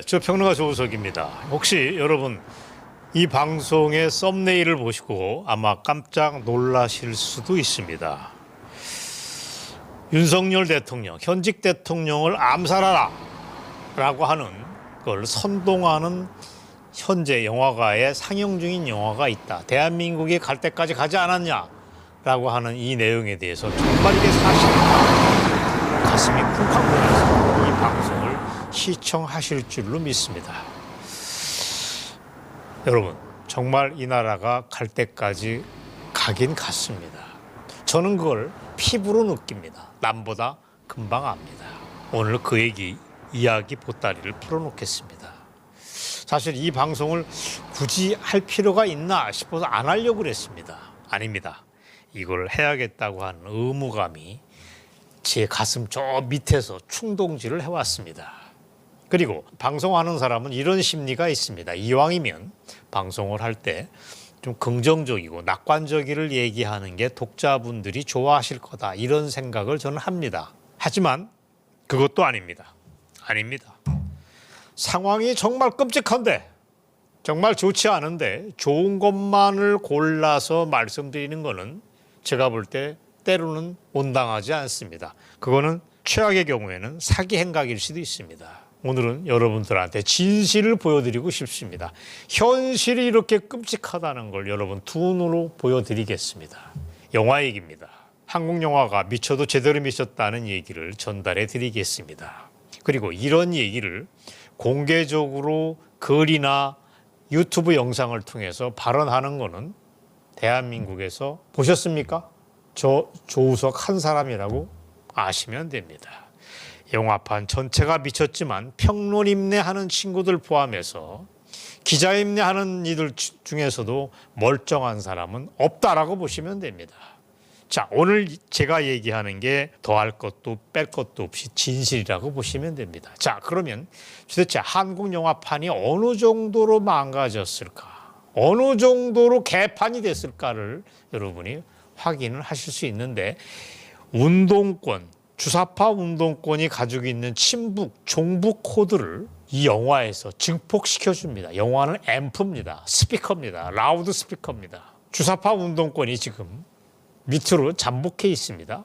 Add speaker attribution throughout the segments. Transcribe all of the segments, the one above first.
Speaker 1: 네, 저 평론가 조우석입니다. 혹시 여러분 이 방송의 썸네일을 보시고 아마 깜짝 놀라실 수도 있습니다. 윤석열 대통령, 현직 대통령을 암살하라 라고 하는 걸 선동하는 현재 영화가에 상영 중인 영화가 있다. 대한민국이 갈 때까지 가지 않았냐 라고 하는 이 내용에 대해서 정말 이게 사실인가 가슴이 쿵쾅 돌면서 이 방송을 시청하실 줄로 믿습니다. 여러분, 정말 이 나라가 갈 때까지 가긴 갔습니다. 저는 그걸 피부로 느낍니다. 남보다 금방 압니다. 오늘 그 이야기 보따리를 풀어놓겠습니다. 사실 이 방송을 굳이 할 필요가 있나 싶어서 안 하려고 그랬습니다. 아닙니다. 이걸 해야겠다고 하는 의무감이 제 가슴 저 밑에서 충동질을 해왔습니다. 그리고 방송하는 사람은 이런 심리가 있습니다. 이왕이면 방송을 할 때 좀 긍정적이고 낙관적이를 얘기하는 게 독자분들이 좋아하실 거다. 이런 생각을 저는 합니다. 하지만 그것도 아닙니다. 아닙니다. 상황이 정말 끔찍한데, 정말 좋지 않은데 좋은 것만을 골라서 말씀드리는 거는 제가 볼 때 때로는 온당하지 않습니다. 그거는 최악의 경우에는 사기 행각일 수도 있습니다. 오늘은 여러분들한테 진실을 보여드리고 싶습니다. 현실이 이렇게 끔찍하다는 걸 여러분 두 눈으로 보여드리겠습니다. 영화 얘기입니다. 한국 영화가 미쳐도 제대로 미쳤다는 얘기를 전달해 드리겠습니다. 그리고 이런 얘기를 공개적으로 글이나 유튜브 영상을 통해서 발언하는 거는 대한민국에서 보셨습니까? 저 조우석 한 사람이라고 아시면 됩니다. 영화판 전체가 미쳤지만 평론임내 하는 친구들 포함해서 기자임내 하는 이들 중에서도 멀쩡한 사람은 없다라고 보시면 됩니다. 자, 오늘 제가 얘기하는 게 더할 것도 뺄 것도 없이 진실이라고 보시면 됩니다. 자, 그러면 도대체 한국 영화판이 어느 정도로 망가졌을까? 어느 정도로 개판이 됐을까를 여러분이 확인을 하실 수 있는데, 운동권, 주사파 운동권이 가지고 있는 친북, 종북 코드를 이 영화에서 증폭시켜줍니다. 영화는 앰프입니다. 스피커입니다. 라우드 스피커입니다. 주사파 운동권이 지금 밑으로 잠복해 있습니다.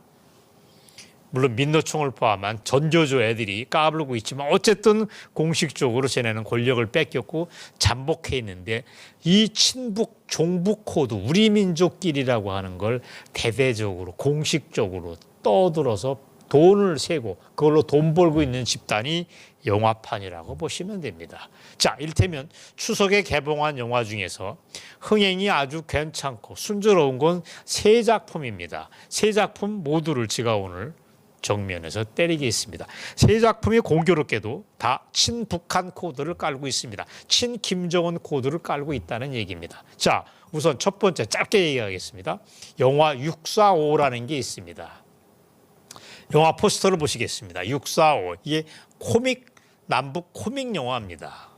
Speaker 1: 물론 민노총을 포함한 전교조 애들이 까불고 있지만 어쨌든 공식적으로 쟤네는 권력을 뺏겼고 잠복해 있는데, 이 친북, 종북 코드, 우리 민족끼리라고 하는 걸 대대적으로 공식적으로 떠들어서 돈을 세고 그걸로 돈 벌고 있는 집단이 영화판이라고 보시면 됩니다. 자, 이를테면 추석에 개봉한 영화 중에서 흥행이 아주 괜찮고 순조로운 건 세 작품입니다. 세 작품 모두를 제가 오늘 정면에서 때리겠습니다. 세 작품이 공교롭게도 다 친북한 코드를 깔고 있습니다. 친김정은 코드를 깔고 있다는 얘기입니다. 자, 우선 첫 번째 짧게 얘기하겠습니다. 영화 645라는 게 있습니다. 영화 포스터를 보시겠습니다. 645. 이게 남북 코믹 영화입니다.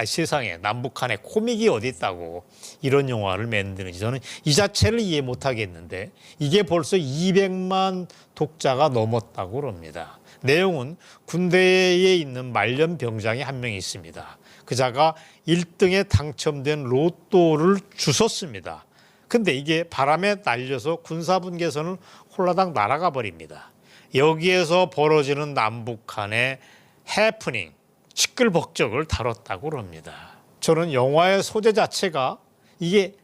Speaker 1: 세상에 남북한에 코믹이 어디 있다고 이런 영화를 만드는지 저는 이 자체를 이해 못하겠는데, 이게 벌써 200만 독자가 넘었다고 그럽니다. 내용은 군대에 있는 말년 병장이 한 명 있습니다. 그자가 1등에 당첨된 로또를 주웠습니다. 근데 이게 바람에 날려서 군사분계선을 홀라당 날아가 버립니다. 여기에서 벌어지는 남북한의 해프닝, 시끌벅적을 다뤘다고 그럽니다. 저는 영화의 소재 자체가 이게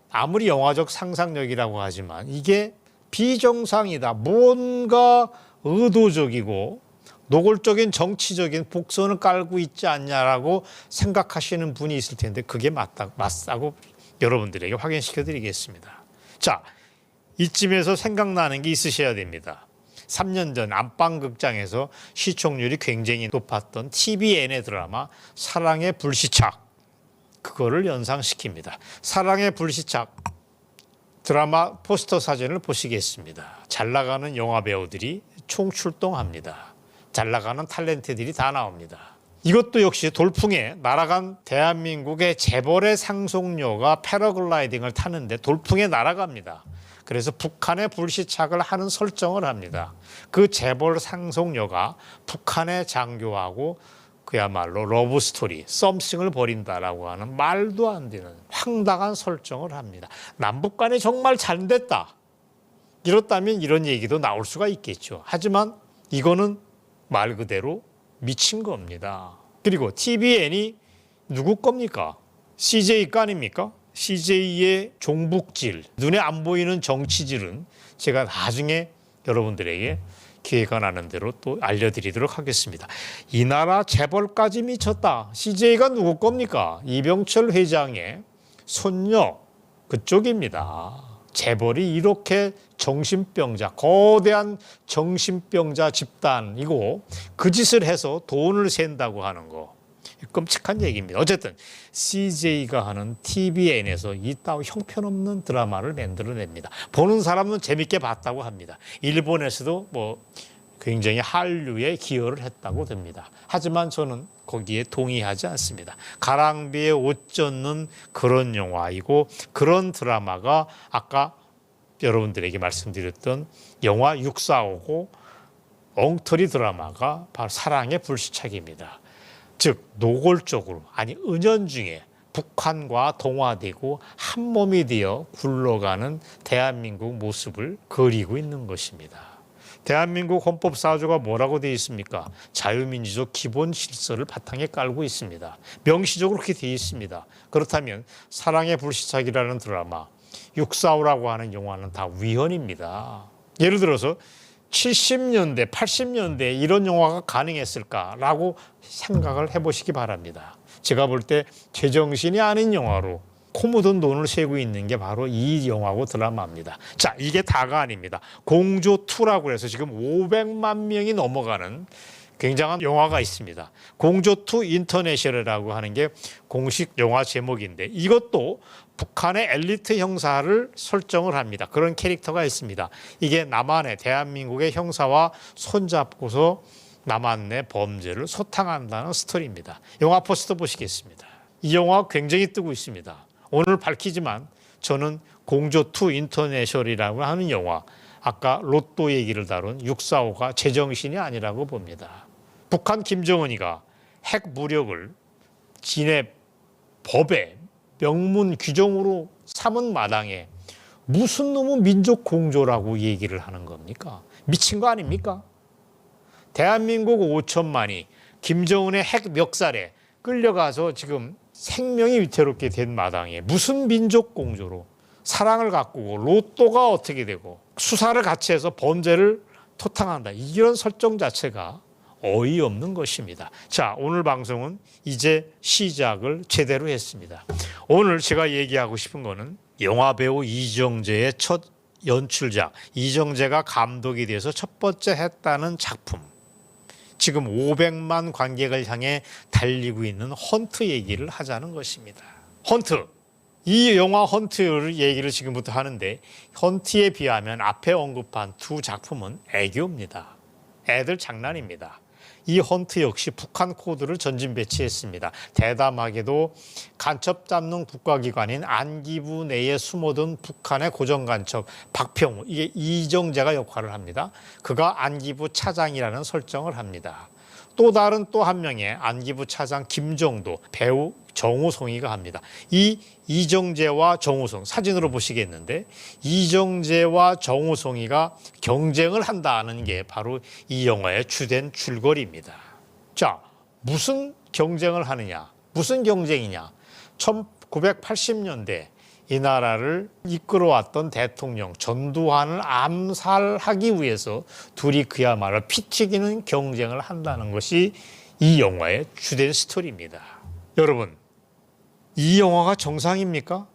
Speaker 1: 아무리 영화적 상상력이라고 하지만 이게 비정상이다, 뭔가 의도적이고 노골적인 정치적인 복선을 깔고 있지 않냐라고 생각하시는 분이 있을 텐데, 그게 맞다고 여러분들에게 확인시켜 드리겠습니다. 자, 이쯤에서 생각나는 게 있으셔야 됩니다. 3년 전 안방극장에서 시청률이 굉장히 높았던 TVN의 드라마 사랑의 불시착, 그거를 연상시킵니다. 사랑의 불시착 드라마 포스터 사진을 보시겠습니다. 잘 나가는 영화 배우들이 총출동합니다. 잘 나가는 탤런트들이 다 나옵니다. 이것도 역시 돌풍에 날아간 대한민국의 재벌의 상속녀가 패러글라이딩을 타는데 돌풍에 날아갑니다. 그래서 북한에 불시착을 하는 설정을 합니다. 그 재벌 상속녀가 북한에 장교하고 그야말로 러브 스토리, 썸씽을 벌인다라고 하는 말도 안 되는 황당한 설정을 합니다. 남북 간에 정말 잘 됐다. 이렇다면 이런 얘기도 나올 수가 있겠죠. 하지만 이거는 말 그대로 미친 겁니다. 그리고 TVN이 누구 겁니까? CJ 거 아닙니까? CJ의 종북질, 눈에 안 보이는 정치질은 제가 나중에 여러분들에게 기회가 나는 대로 또 알려드리도록 하겠습니다. 이 나라 재벌까지 미쳤다. CJ가 누구 겁니까? 이병철 회장의 손녀 그쪽입니다. 재벌이 이렇게 정신병자, 거대한 정신병자 집단이고 그 짓을 해서 돈을 샌다고 하는 거. 끔찍한 얘기입니다. 어쨌든 CJ가 하는 TVN에서 이따위 형편없는 드라마를 만들어냅니다. 보는 사람은 재밌게 봤다고 합니다. 일본에서도 굉장히 한류에 기여를 했다고 됩니다. 하지만 저는 거기에 동의하지 않습니다. 가랑비에 옷 젖는 그런 영화이고 그런 드라마가 아까 여러분들에게 말씀드렸던 영화 645고 엉터리 드라마가 바로 사랑의 불시착입니다. 즉 노골적으로 아니 은연중에 북한과 동화되고 한 몸이 되어 굴러가는 대한민국 모습을 그리고 있는 것입니다. 대한민국 헌법사조가 뭐라고 되어 있습니까? 자유민주적 기본 질서를 바탕에 깔고 있습니다. 명시적으로 그렇게 되어 있습니다. 그렇다면 사랑의 불시착이라는 드라마, 645라고 하는 영화는 다 위헌입니다. 예를 들어서 70년대, 80년대 이런 영화가 가능했을까라고 생각을 해보시기 바랍니다. 제가 볼 때 제정신이 아닌 영화로 코 묻은 돈을 세고 있는 게 바로 이 영화고 드라마입니다. 자, 이게 다가 아닙니다. 공조2라고 해서 지금 500만 명이 넘어가는 굉장한 영화가 있습니다. 공조2 인터내셔널이라고 하는 게 공식 영화 제목인데 이것도 북한의 엘리트 형사를 설정을 합니다. 그런 캐릭터가 있습니다. 이게 남한의 대한민국의 형사와 손잡고서 남한 내 범죄를 소탕한다는 스토리입니다. 영화 포스터 보시겠습니다. 이 영화 굉장히 뜨고 있습니다. 오늘 밝히지만 저는 공조2 인터내셔널이라고 하는 영화, 아까 로또 얘기를 다룬 645가 제정신이 아니라고 봅니다. 북한 김정은이가 핵 무력을 진해 법에 명문 규정으로 삼은 마당에 무슨 놈의 민족 공조라고 얘기를 하는 겁니까? 미친 거 아닙니까? 대한민국 5천만이 김정은의 핵 멱살에 끌려가서 지금 생명이 위태롭게 된 마당에 무슨 민족 공조로 사랑을 가꾸고 로또가 어떻게 되고 수사를 같이 해서 범죄를 토탕한다. 이런 설정 자체가 어이없는 것입니다. 자, 오늘 방송은 이제 시작을 제대로 했습니다. 오늘 제가 얘기하고 싶은 거는 영화배우 이정재의 첫 연출작, 이정재가 감독이 돼서 첫 번째 했다는 작품, 지금 500만 관객을 향해 달리고 있는 헌트 얘기를 하자는 것입니다. 헌트, 이 영화 헌트를 얘기를 지금부터 하는데 헌트에 비하면 앞에 언급한 두 작품은 애교입니다. 애들 장난입니다. 이 헌트 역시 북한 코드를 전진 배치했습니다. 대담하게도 간첩 잡는 국가기관인 안기부 내에 숨어든 북한의 고정간첩 박평우, 이게 이정재가 역할을 합니다. 그가 안기부 차장이라는 설정을 합니다. 또 다른 또 한 명의 안기부 차장 김정도, 배우 정우성이가 합니다. 이 이정재와 정우성 사진으로 보시겠는데 이정재와 정우성이가 경쟁을 한다는 게 바로 이 영화의 주된 줄거리입니다. 자, 무슨 경쟁을 하느냐? 무슨 경쟁이냐? 1980년대 이 나라를 이끌어왔던 대통령 전두환을 암살하기 위해서 둘이 그야말로 피 튀기는 경쟁을 한다는 것이 이 영화의 주된 스토리입니다. 여러분, 이 영화가 정상입니까?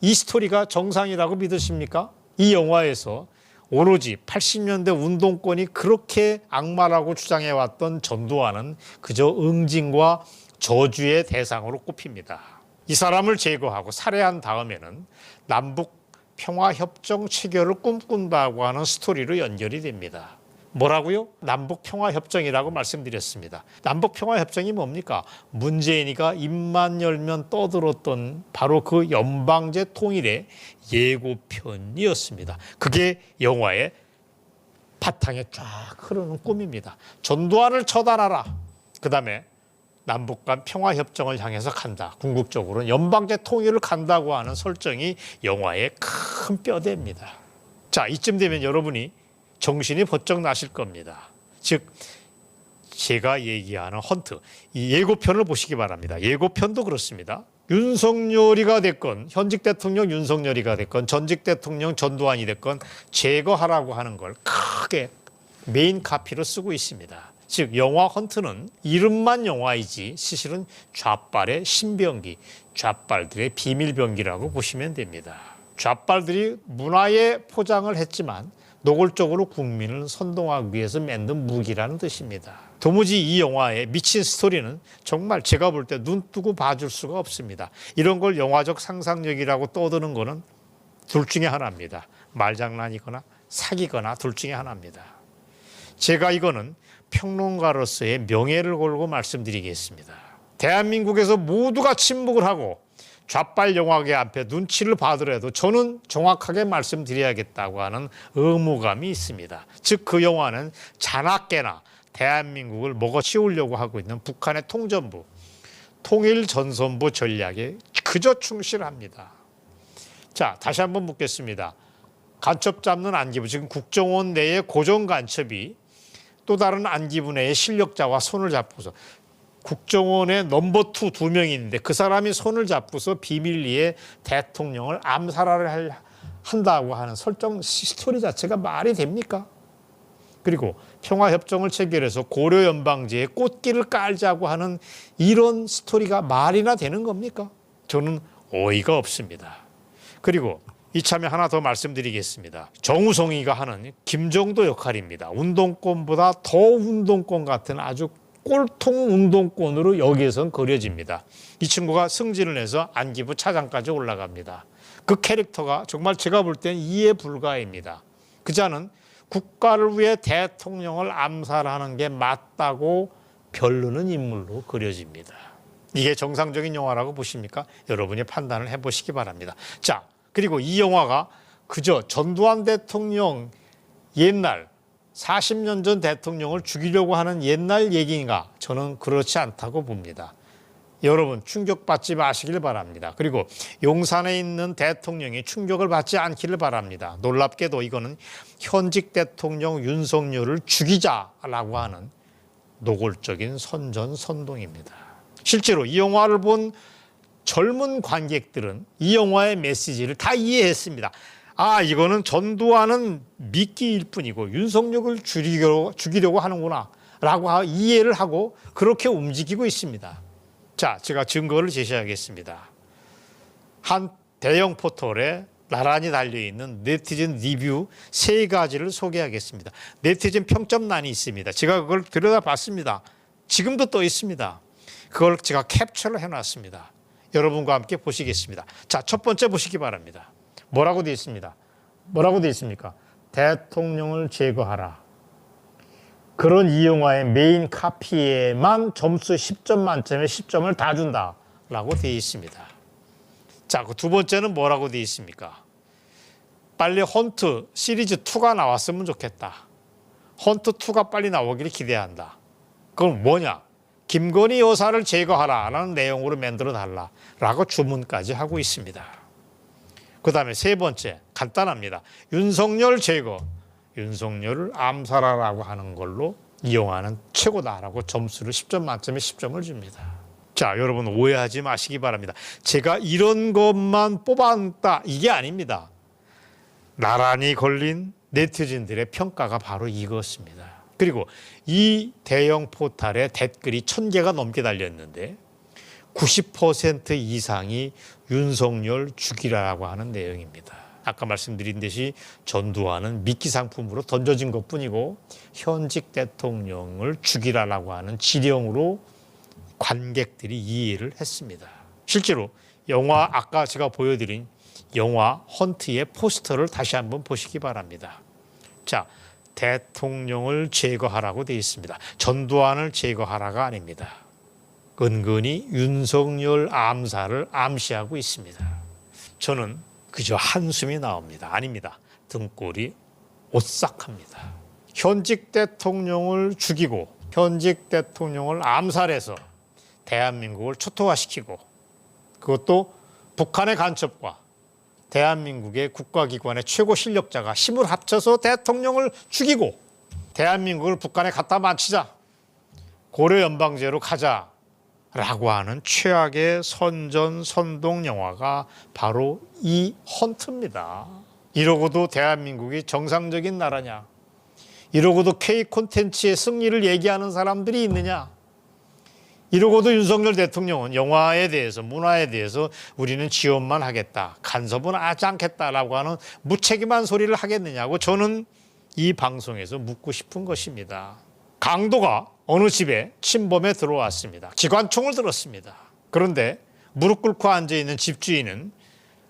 Speaker 1: 이 스토리가 정상이라고 믿으십니까? 이 영화에서 오로지 80년대 운동권이 그렇게 악마라고 주장해왔던 전두환은 그저 응징과 저주의 대상으로 꼽힙니다. 이 사람을 제거하고 살해한 다음에는 남북 평화협정 체결을 꿈꾼다고 하는 스토리로 연결이 됩니다. 뭐라고요? 남북평화협정이라고 말씀드렸습니다. 남북평화협정이 뭡니까? 문재인이가 입만 열면 떠들었던 바로 그 연방제 통일의 예고편이었습니다. 그게 영화의 바탕에 쫙 흐르는 꿈입니다. 전두환을 처단하라. 그 다음에 남북 간 평화협정을 향해서 간다. 궁극적으로는 연방제 통일을 간다고 하는 설정이 영화의 큰 뼈대입니다. 자, 이쯤 되면 여러분이 정신이 번쩍 나실 겁니다. 즉 제가 얘기하는 헌트, 이 예고편을 보시기 바랍니다. 예고편도 그렇습니다. 윤석열이가 됐건 현직 대통령 윤석열이가 됐건 전직 대통령 전두환이 됐건 제거하라고 하는 걸 크게 메인 카피로 쓰고 있습니다. 즉 영화 헌트는 이름만 영화이지 사실은 좌빨의 신병기, 좌빨들의 비밀병기라고 보시면 됩니다. 좌빨들이 문화에 포장을 했지만 노골적으로 국민을 선동하기 위해서 만든 무기라는 뜻입니다. 도무지 이 영화의 미친 스토리는 정말 제가 볼 때 눈 뜨고 봐줄 수가 없습니다. 이런 걸 영화적 상상력이라고 떠드는 거는 둘 중에 하나입니다. 말장난이거나 사기거나 둘 중에 하나입니다. 제가 이거는 평론가로서의 명예를 걸고 말씀드리겠습니다. 대한민국에서 모두가 침묵을 하고 좌빨 영화계 앞에 눈치를 봐더라도 저는 정확하게 말씀드려야겠다고 하는 의무감이 있습니다. 즉 그 영화는 자나깨나 대한민국을 먹어치우려고 하고 있는 북한의 통전부, 통일전선부 전략에 그저 충실합니다. 자, 다시 한번 묻겠습니다. 간첩 잡는 안기부, 지금 국정원 내의 고정 간첩이 또 다른 안기부 내의 실력자와 손을 잡고서 국정원의 넘버 2 두 명이 있는데 그 사람이 손을 잡고서 비밀리에 대통령을 한다고 하는 설정 스토리 자체가 말이 됩니까? 그리고 평화협정을 체결해서 고려연방제에 꽃길을 깔자고 하는 이런 스토리가 말이나 되는 겁니까? 저는 어이가 없습니다. 그리고 이참에 하나 더 말씀드리겠습니다. 정우성이가 하는 김정도 역할입니다. 운동권보다 더 운동권 같은 아주 꼴통 운동권으로 여기에선 그려집니다. 이 친구가 승진을 해서 안기부 차장까지 올라갑니다. 그 캐릭터가 정말 제가 볼 땐 이해 불가입니다. 그자는 국가를 위해 대통령을 암살하는 게 맞다고 별르는 인물로 그려집니다. 이게 정상적인 영화라고 보십니까? 여러분이 판단을 해보시기 바랍니다. 자, 그리고 이 영화가 그저 전두환 대통령 옛날 40년 전 대통령을 죽이려고 하는 옛날 얘기인가? 저는 그렇지 않다고 봅니다. 여러분 충격받지 마시길 바랍니다. 그리고 용산에 있는 대통령이 충격을 받지 않기를 바랍니다. 놀랍게도 이거는 현직 대통령 윤석열을 죽이자라고 하는 노골적인 선전선동입니다. 실제로 이 영화를 본 젊은 관객들은 이 영화의 메시지를 다 이해했습니다. 아, 이거는 전두환은 미끼일 뿐이고 윤석열을 죽이려고 하는구나 라고 이해를 하고 그렇게 움직이고 있습니다. 자, 제가 증거를 제시하겠습니다. 한 대형 포털에 나란히 달려있는 네티즌 리뷰 3가지를 소개하겠습니다. 네티즌 평점란이 있습니다. 제가 그걸 들여다봤습니다. 지금도 떠 있습니다. 그걸 제가 캡처를 해놨습니다. 여러분과 함께 보시겠습니다. 자, 첫 번째 보시기 바랍니다. 뭐라고 되어 있습니다. 뭐라고 되어 있습니까? 대통령을 제거하라. 그런 이 영화의 메인 카피에만 점수 10점 만점에 10점을 다 준다라고 되어 있습니다. 자, 그 두 번째는 뭐라고 되어 있습니까? 빨리 헌트 시리즈 2가 나왔으면 좋겠다. 헌트 2가 빨리 나오기를 기대한다. 그건 뭐냐? 김건희 여사를 제거하라라는 내용으로 만들어 달라라고 주문까지 하고 있습니다. 그 다음에 세 번째, 간단합니다. 윤석열 제거, 윤석열을 암살하라고 하는 걸로 이 영화는 최고다라고 점수를 10점 만점에 10점을 줍니다. 자, 여러분 오해하지 마시기 바랍니다. 제가 이런 것만 뽑았다 이게 아닙니다. 나란히 걸린 네티즌들의 평가가 바로 이것입니다. 그리고 이 대형 포탈에 댓글이 1000개가 넘게 달렸는데 90% 이상이 윤석열 죽이라고 하는 내용입니다. 아까 말씀드린 듯이 전두환은 미끼 상품으로 던져진 것뿐이고 현직 대통령을 죽이라고 하는 지령으로 관객들이 이해를 했습니다. 실제로 영화 아까 제가 보여드린 영화 헌트의 포스터를 다시 한번 보시기 바랍니다. 자, 대통령을 제거하라고 되어 있습니다. 전두환을 제거하라가 아닙니다. 은근히 윤석열 암살을 암시하고 있습니다. 저는 그저 한숨이 나옵니다. 아닙니다. 등골이 오싹합니다. 현직 대통령을 죽이고 현직 대통령을 암살해서 대한민국을 초토화시키고 그것도 북한의 간첩과 대한민국의 국가기관의 최고 실력자가 힘을 합쳐서 대통령을 죽이고 대한민국을 북한에 갖다 바치자, 고려 연방제로 가자라고 하는 최악의 선전선동 영화가 바로 이 헌트입니다. 이러고도 대한민국이 정상적인 나라냐? 이러고도 K 콘텐츠의 승리를 얘기하는 사람들이 있느냐? 이러고도 윤석열 대통령은 영화에 대해서, 문화에 대해서 우리는 지원만 하겠다, 간섭은 하지 않겠다라고 하는 무책임한 소리를 하겠느냐고 저는 이 방송에서 묻고 싶은 것입니다. 강도가 어느 집에 침범해 들어왔습니다. 기관총을 들었습니다. 그런데 무릎 꿇고 앉아있는 집주인은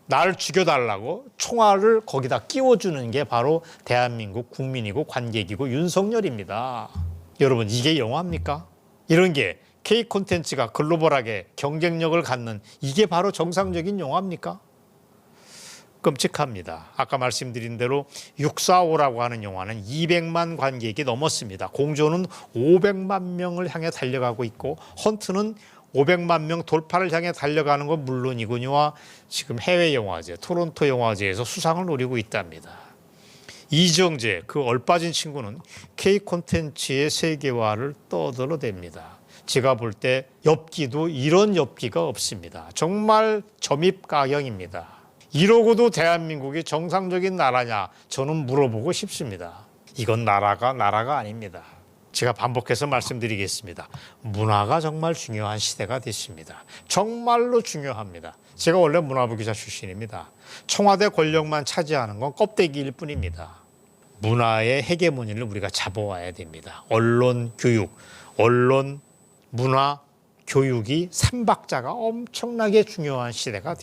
Speaker 1: 날 죽여달라고 총알을 거기다 끼워주는 게 바로 대한민국 국민이고 관객이고 윤석열입니다. 여러분, 이게 영화입니까? 이런 게 K 콘텐츠가 글로벌하게 경쟁력을 갖는 이게 바로 정상적인 영화입니까? 끔찍합니다. 아까 말씀드린 대로 645라고 하는 영화는 200만 관객이 넘었습니다. 공조는 500만 명을 향해 달려가고 있고 헌트는 500만 명 돌파를 향해 달려가는 건 물론이군요. 지금 해외 영화제, 토론토 영화제에서 수상을 노리고 있답니다. 이정재, 그 얼빠진 친구는 K 콘텐츠의 세계화를 떠들어댑니다. 제가 볼 때 엽기도 이런 엽기가 없습니다. 정말 점입가경입니다. 이러고도 대한민국이 정상적인 나라냐? 저는 물어보고 싶습니다. 이건 나라가 아닙니다. 제가 반복해서 말씀드리겠습니다. 문화가 정말 중요한 시대가 됐습니다. 정말로 중요합니다. 제가 원래 문화부 기자 출신입니다. 청와대 권력만 차지하는 건 껍데기일 뿐입니다. 문화의 헤게모니를 우리가 잡아와야 됩니다. 언론, 교육, 언론, 문화, 교육이 삼박자가 엄청나게 중요한 시대가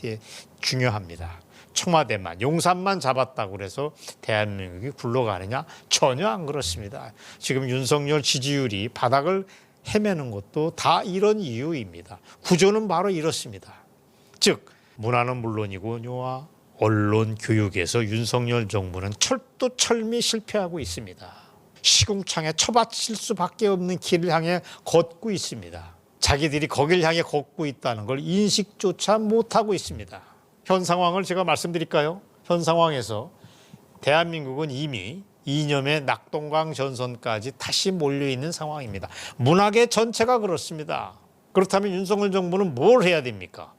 Speaker 1: 중요합니다. 청와대만, 용산만 잡았다고 그래서 대한민국이 굴러가느냐? 전혀 안 그렇습니다. 지금 윤석열 지지율이 바닥을 헤매는 것도 다 이런 이유입니다. 구조는 바로 이렇습니다. 즉 문화는 물론이고 언론, 교육에서 윤석열 정부는 철두철미 실패하고 있습니다. 시궁창에 처받칠 수밖에 없는 길을 향해 걷고 있습니다. 자기들이 거길 향해 걷고 있다는 걸 인식조차 못하고 있습니다. 현 상황을 제가 말씀드릴까요? 현 상황에서 대한민국은 이미 이념의 낙동강 전선까지 다시 몰려있는 상황입니다. 문화계 전체가 그렇습니다. 그렇다면 윤석열 정부는 뭘 해야 됩니까?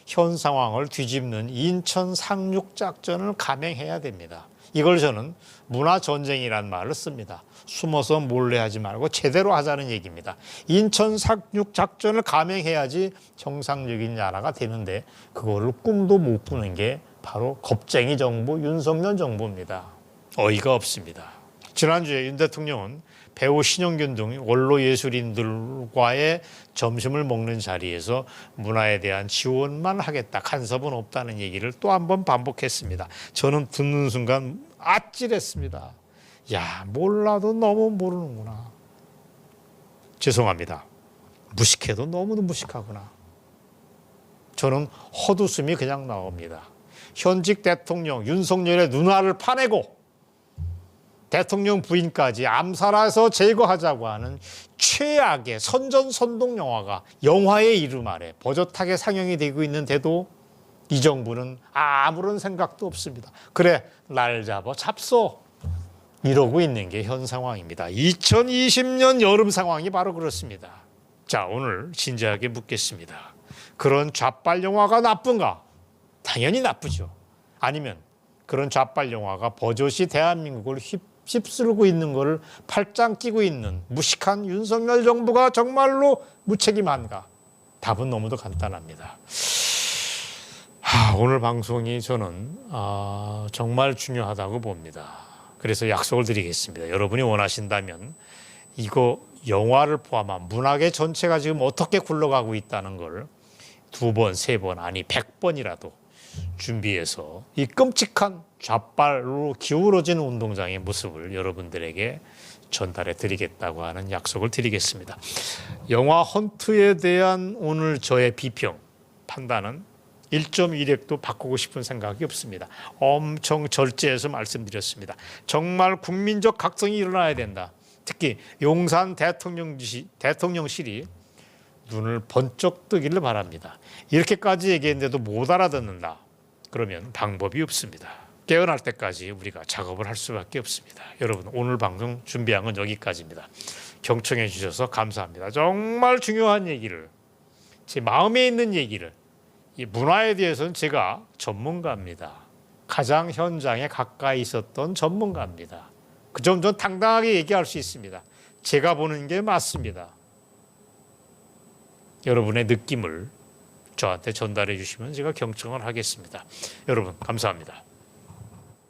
Speaker 1: 현 상황을 뒤집는 인천 상륙작전을 감행해야 됩니다. 이걸 저는 문화전쟁이라는 말을 씁니다. 숨어서 몰래 하지 말고 제대로 하자는 얘기입니다. 인천 상륙작전을 감행해야지 정상적인 나라가 되는데 그거를 꿈도 못 꾸는 게 바로 겁쟁이 정부 윤석열 정부입니다. 어이가 없습니다. 지난주에 윤 대통령은 배우 신영균 등 원로 예술인들과의 점심을 먹는 자리에서 문화에 대한 지원만 하겠다, 간섭은 없다는 얘기를 또 한 번 반복했습니다. 저는 듣는 순간 아찔했습니다. 야, 몰라도 너무 모르는구나. 죄송합니다. 무식해도 너무 무식하구나. 저는 헛웃음이 그냥 나옵니다. 현직 대통령 윤석열의 누나를 파내고 대통령 부인까지 암살해서 제거하자고 하는 최악의 선전선동 영화가 영화의 이름 아래 버젓하게 상영이 되고 있는데도 이 정부는 아무런 생각도 없습니다. 그래, 날 잡소. 이러고 있는 게 현 상황입니다. 2020년 여름 상황이 바로 그렇습니다. 자, 오늘 진지하게 묻겠습니다. 그런 좌빨 영화가 나쁜가? 당연히 나쁘죠. 아니면 그런 좌빨 영화가 버젓이 대한민국을 휩쓸고 있는 것을 팔짱 끼고 있는 무식한 윤석열 정부가 정말로 무책임한가? 답은 너무도 간단합니다. 오늘 방송이 저는 정말 중요하다고 봅니다. 그래서 약속을 드리겠습니다. 여러분이 원하신다면 이거 영화를 포함한 문학의 전체가 지금 어떻게 굴러가고 있다는 걸 2번, 3번, 아니 100번이라도 준비해서 이 끔찍한 좌빨로 기울어지는 운동장의 모습을 여러분들에게 전달해 드리겠다고 하는 약속을 드리겠습니다. 영화 헌트에 대한 오늘 저의 비평, 판단은 1.1획도 바꾸고 싶은 생각이 없습니다. 엄청 절제해서 말씀드렸습니다. 정말 국민적 각성이 일어나야 된다. 특히 용산 대통령실이 눈을 번쩍 뜨기를 바랍니다. 이렇게까지 얘기했는데도 못 알아듣는다. 그러면 방법이 없습니다. 깨어날 때까지 우리가 작업을 할 수밖에 없습니다. 여러분, 오늘 방송 준비한 건 여기까지입니다. 경청해 주셔서 감사합니다. 정말 중요한 얘기를, 제 마음에 있는 얘기를, 이 문화에 대해서는 제가 전문가입니다. 가장 현장에 가까이 있었던 전문가입니다. 그 점 전 당당하게 얘기할 수 있습니다. 제가 보는 게 맞습니다. 여러분의 느낌을 저한테 전달해 주시면 제가 경청을 하겠습니다. 여러분, 감사합니다.